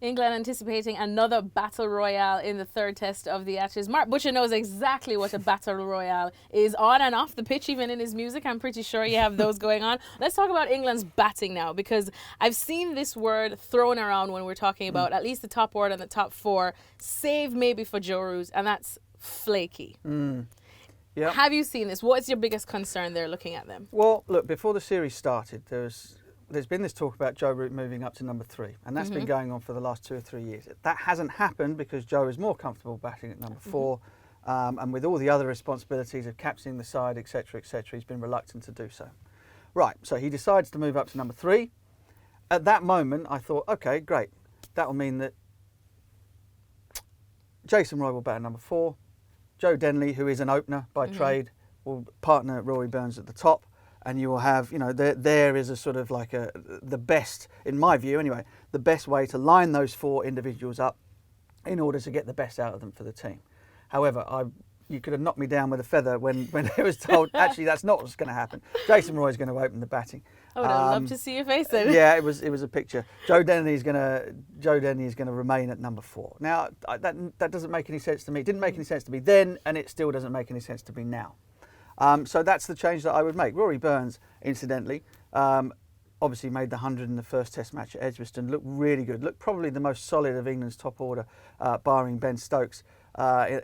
England anticipating another battle royale in the third test of the Ashes. Mark Butcher knows exactly what a battle royale is, on and off the pitch, even in his music. I'm pretty sure you have those going on. Let's talk about England's batting now, because I've seen this word thrown around when we're talking about at least the top order and the top four, save maybe for Joe Root, and that's flaky. Yep. Have you seen this? What's your biggest concern there looking at them? Well, look, before the series started, there's been this talk about Joe Root moving up to number 3, and that's been going on for the last 2 or 3 years. That hasn't happened because Joe is more comfortable batting at number 4, and with all the other responsibilities of captaining the side, etc., he's been reluctant to do so. Right, so he decides to move up to number 3. At that moment, I thought, okay, great. That will mean that Jason Roy will bat at number 4. Joe Denley, who is an opener by trade, will partner Rory Burns at the top. And you will have, you know, there is a sort of like the best, in my view anyway, the best way to line those 4 individuals up in order to get the best out of them for the team. However, you could have knocked me down with a feather when it was told, actually, that's not what's going to happen. Jason Roy is going to open the batting. I would have loved to see your face then. Yeah, it was a picture. Joe Denley is going to remain at number 4. Now, that doesn't make any sense to me. It didn't make any sense to me then, and it still doesn't make any sense to me now. So that's the change that I would make. Rory Burns, incidentally, obviously made the 100 in the first Test match at Edgbaston. Looked really good. Looked probably the most solid of England's top order, barring Ben Stokes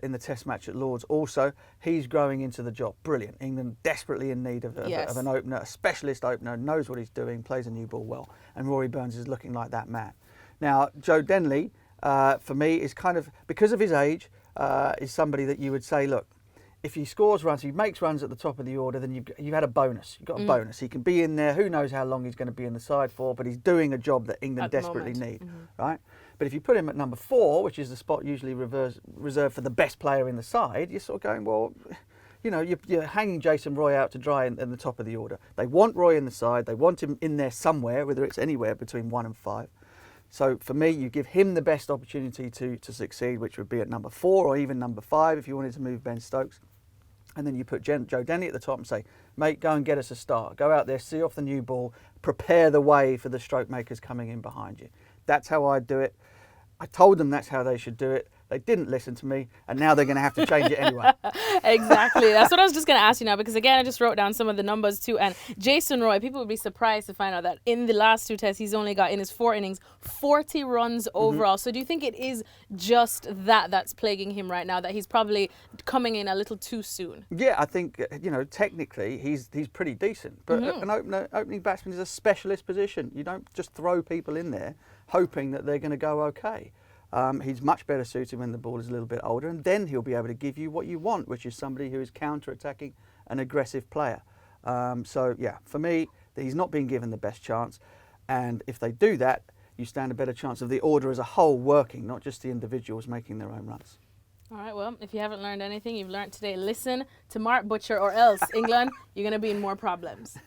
in the Test match at Lords. Also, he's growing into the job. Brilliant. England desperately in need of an opener, a specialist opener, knows what he's doing, plays a new ball well. And Rory Burns is looking like that man. Now, Joe Denley, for me, is kind of, because of his age, is somebody that you would say, look, if he scores runs, if he makes runs at the top of the order, then you've had a bonus. You've got a bonus. He can be in there. Who knows how long he's going to be in the side for, but he's doing a job that England desperately need, right? But if you put him at number 4, which is the spot usually reserved for the best player in the side, you're sort of going, well, you know, you're hanging Jason Roy out to dry in the top of the order. They want Roy in the side. They want him in there somewhere, whether it's anywhere between 1 and 5. So for me, you give him the best opportunity to succeed, which would be at number 4 or even number 5 if you wanted to move Ben Stokes. And then you put Joe Denley at the top and say, mate, go and get us a start. Go out there, see off the new ball, prepare the way for the stroke makers coming in behind you. That's how I do it. I told them that's how they should do it. They didn't listen to me, and now they're going to have to change it anyway. Exactly. That's what I was just going to ask you now, because again, I just wrote down some of the numbers too. And Jason Roy, people would be surprised to find out that in the last 2 tests, he's only got in his 4 innings 40 runs overall. So do you think it is just that's plaguing him right now, that he's probably coming in a little too soon? Yeah, I think, you know, technically he's pretty decent. But an opening batsman is a specialist position. You don't just throw people in there hoping that they're going to go okay. He's much better suited when the ball is a little bit older, and then he'll be able to give you what you want, which is somebody who is counter-attacking, an aggressive player. So, yeah, for me, he's not being given the best chance. And if they do that, you stand a better chance of the order as a whole working, not just the individuals making their own runs. All right, well, if you haven't learned anything, you've learned today, listen to Mark Butcher, or else, England, you're going to be in more problems.